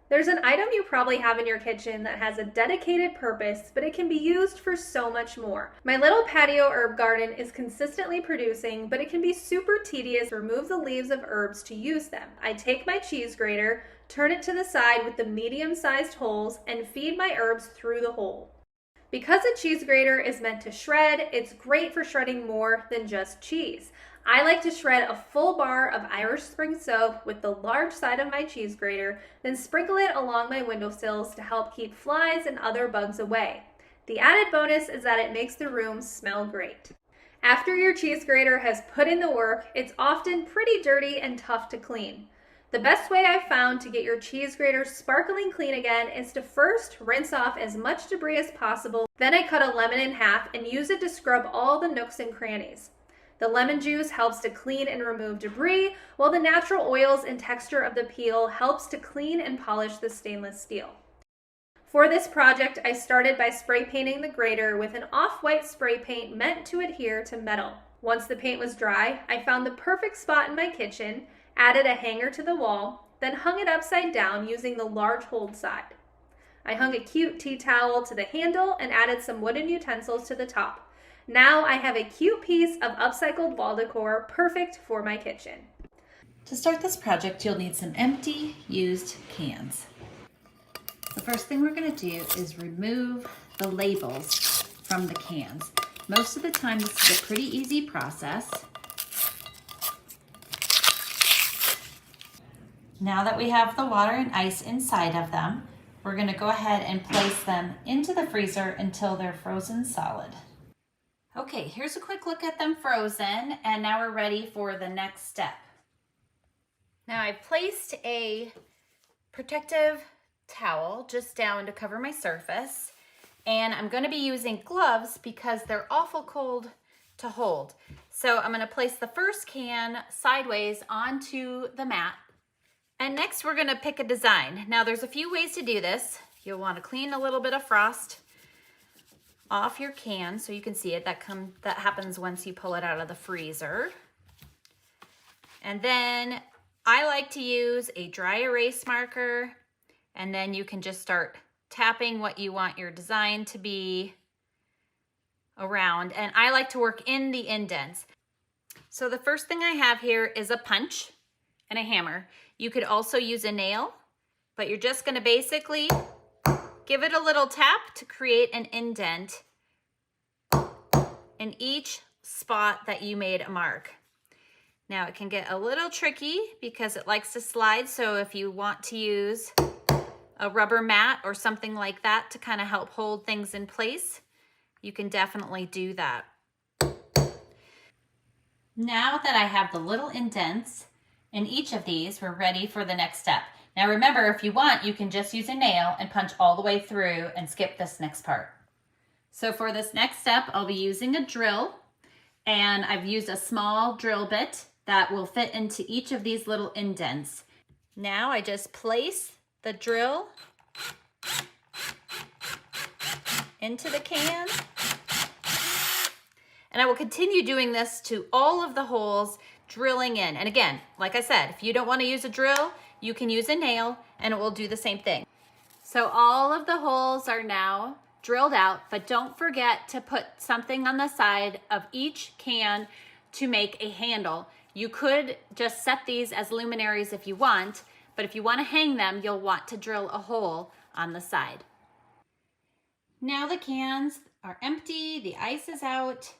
There's an item you probably have in your kitchen that has a dedicated purpose, but it can be used for so much more. My little patio herb garden is consistently producing, but it can be super tedious to remove the leaves of herbs to use them. I take my cheese grater, turn it to the side with the medium-sized holes, and feed my herbs through the hole. Because a cheese grater is meant to shred, it's great for shredding more than just cheese. I like to shred a full bar of Irish Spring soap with the large side of my cheese grater, then sprinkle it along my windowsills to help keep flies and other bugs away. The added bonus is that it makes the room smell great. After your cheese grater has put in the work, it's often pretty dirty and tough to clean. The best way I've found to get your cheese grater sparkling clean again is to first rinse off as much debris as possible. Then I cut a lemon in half and use it to scrub all the nooks and crannies. The lemon juice helps to clean and remove debris, while the natural oils and texture of the peel helps to clean and polish the stainless steel. For this project, I started by spray painting the grater with an off-white spray paint meant to adhere to metal. Once the paint was dry, I found the perfect spot in my kitchen, added a hanger to the wall, then hung it upside down using the large hold side. I hung a cute tea towel to the handle and added some wooden utensils to the top. Now I have a cute piece of upcycled wall decor perfect for my kitchen. To start this project, you'll need some empty, used cans. The first thing we're going to do is remove the labels from the cans. Most of the time, this is a pretty easy process. Now that we have the water and ice inside of them, we're going to go ahead and place them into the freezer until they're frozen solid. Okay, here's a quick look at them frozen, and now we're ready for the next step. Now I've placed a protective towel just down to cover my surface, and I'm going to be using gloves because they're awful cold to hold. So I'm going to place the first can sideways onto the mat. And next we're going to pick a design. Now there's a few ways to do this. You'll want to clean a little bit of frost off your can so you can see it. That happens once you pull it out of the freezer. And then I like to use a dry erase marker, and then you can just start tapping what you want your design to be around. And I like to work in the indents. So the first thing I have here is a punch and a hammer. You could also use a nail, but you're just gonna basically give it a little tap to create an indent in each spot that you made a mark. Now it can get a little tricky because it likes to slide, so if you want to use a rubber mat or something like that to kind of help hold things in place, you can definitely do that. Now that I have the little indents in each of these, we're ready for the next step. Now remember, if you want, you can just use a nail and punch all the way through and skip this next part. So for this next step, I'll be using a drill, and I've used a small drill bit that will fit into each of these little indents. Now I just place the drill into the can, and I will continue doing this to all of the holes, drilling in. And again, like I said, if you don't want to use a drill, you can use a nail and it will do the same thing. So all of the holes are now drilled out, but don't forget to put something on the side of each can to make a handle. You could just set these as luminaries if you want, but if you want to hang them, you'll want to drill a hole on the side. Now the cans are empty, the ice is out.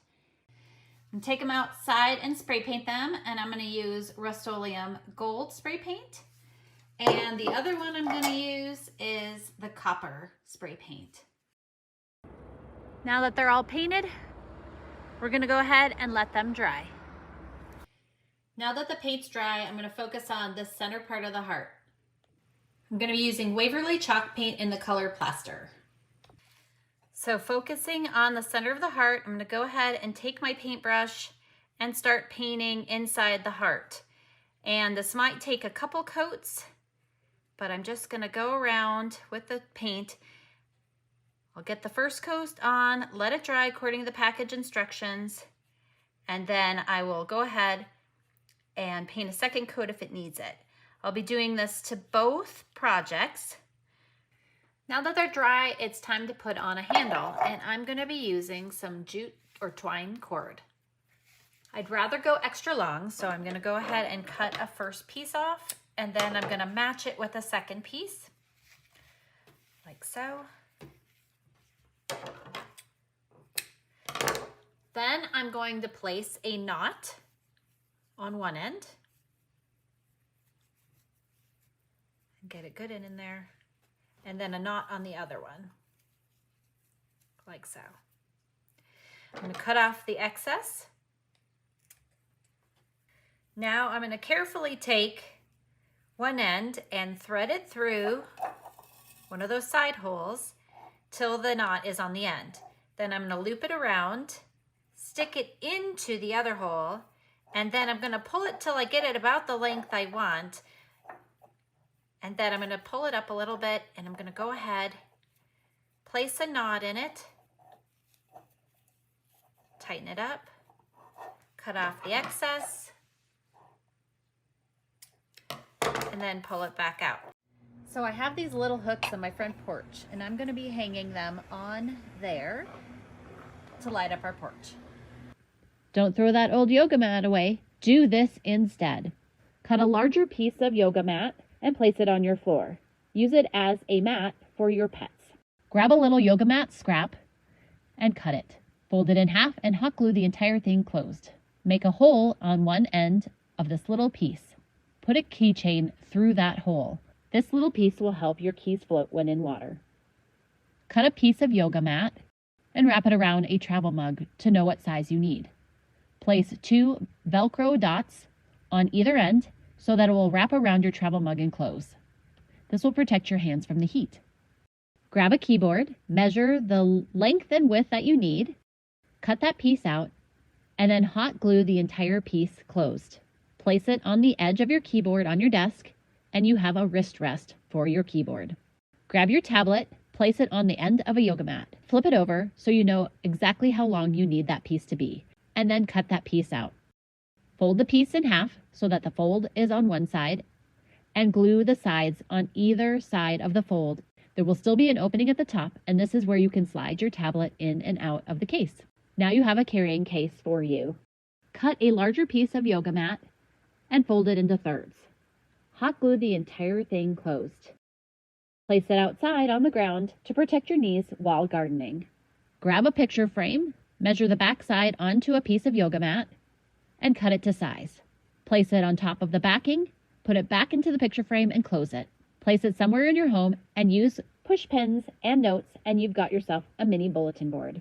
And take them outside and spray paint them, and I'm going to use Rust-Oleum Gold spray paint. And the other one I'm going to use is the copper spray paint. Now that they're all painted, we're going to go ahead and let them dry. Now that the paint's dry, I'm going to focus on the center part of the heart. I'm going to be using Waverly chalk paint in the color Plaster. So focusing on the center of the heart, I'm going to go ahead and take my paintbrush and start painting inside the heart. And this might take a couple coats, but I'm just going to go around with the paint. I'll get the first coat on, let it dry according to the package instructions, and then I will go ahead and paint a second coat if it needs it. I'll be doing this to both projects. Now that they're dry, it's time to put on a handle, and I'm gonna be using some jute or twine cord. I'd rather go extra long, so I'm gonna go ahead and cut a first piece off, and then I'm gonna match it with a second piece, like so. Then I'm going to place a knot on one end and get it good in there, and then a knot on the other one, like so. I'm going to cut off the excess. Now I'm going to carefully take one end and thread it through one of those side holes till the knot is on the end. Then I'm going to loop it around, stick it into the other hole, and then I'm going to pull it till I get it about the length I want. And then I'm going to pull it up a little bit, and I'm going to go ahead, place a knot in it, tighten it up, cut off the excess, and then pull it back out. So I have these little hooks on my front porch, and I'm going to be hanging them on there to light up our porch. Don't throw that old yoga mat away. Do this instead. Cut a larger piece of yoga mat and place it on your floor. Use it as a mat for your pets. Grab a little yoga mat scrap and cut it. Fold it in half and hot glue the entire thing closed. Make a hole on one end of this little piece. Put a keychain through that hole. This little piece will help your keys float when in water. Cut a piece of yoga mat and wrap it around a travel mug to know what size you need. Place 2 Velcro dots on either end so that it will wrap around your travel mug and close. This will protect your hands from the heat. Grab a keyboard, measure the length and width that you need, cut that piece out, and then hot glue the entire piece closed. Place it on the edge of your keyboard on your desk, and you have a wrist rest for your keyboard. Grab your tablet, place it on the end of a yoga mat. Flip it over so you know exactly how long you need that piece to be, and then cut that piece out. Fold the piece in half so that the fold is on one side, and glue the sides on either side of the fold. There will still be an opening at the top, and this is where you can slide your tablet in and out of the case. Now you have a carrying case for you. Cut a larger piece of yoga mat and fold it into thirds. Hot glue the entire thing closed. Place it outside on the ground to protect your knees while gardening. Grab a picture frame, measure the back side onto a piece of yoga mat, and cut it to size. Place it on top of the backing, put it back into the picture frame, and close it. Place it somewhere in your home and use push pins and notes, and you've got yourself a mini bulletin board.